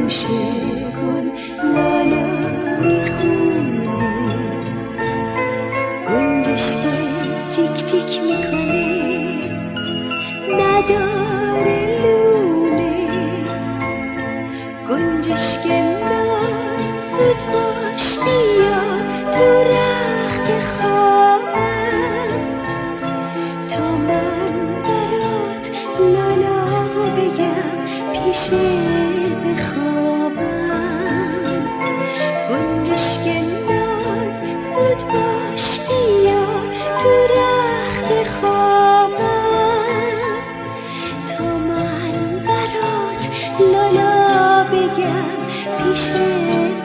گوش گل لالا میخونه، گنجش که جیک جیک میکنه نداره لونه، گنجش که ناز زود باش بیا تو رخت خوابم، تا من برات لالا بگم پیشه بخوابم، گنجش که ناز زود باش بیا تو رخت خوابم، تا من برات لالا بگم پیشه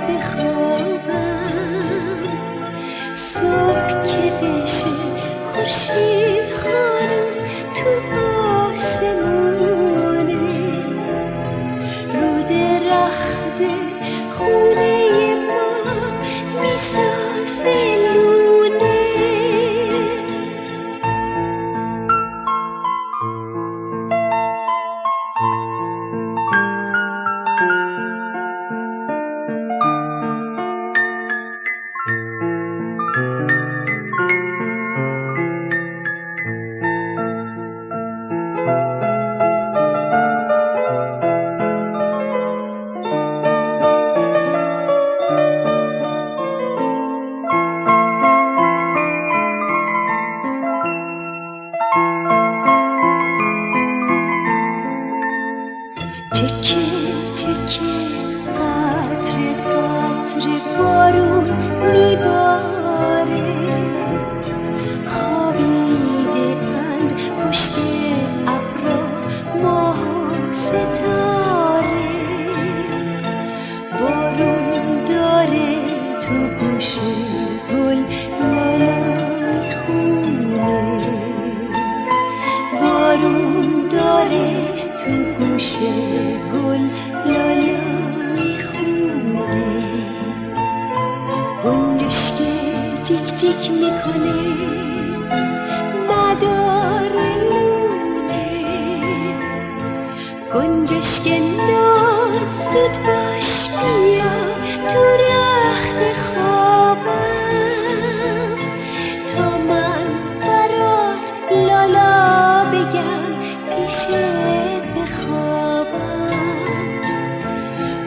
بخوابم. صبح که بشه خورشید خانم تو آسمونه، رو درخت خونه ما میسازه لونه. چکه چکه قطره قطره بارون میباره، خوابیده اند پشت ابرا ماه و ستاره، بارون داره تو گوش گل لالا میخونه، بارون داره تو گوش گل لالا میخونه، گنجش که جیک جیک میکنه نداره لونه، گنجش که ناز زود باش بیا تو رخت خوابم، تا من برات لالا بگم پیشه بخوابم،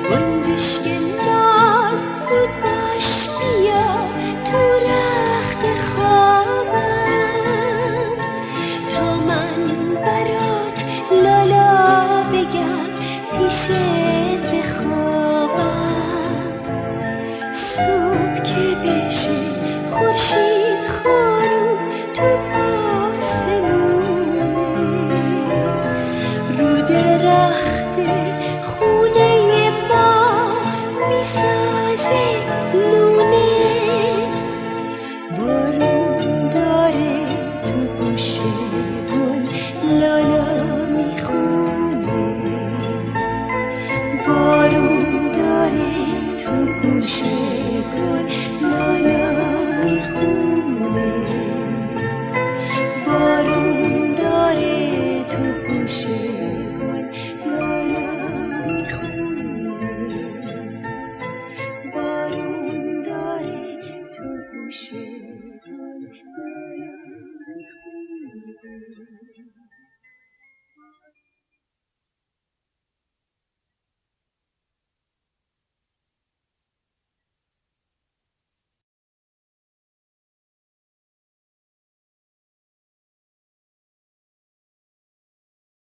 گنجش که ناز زود باش بیا تو رخت خوابم، تا من برات لالا بگم پیشه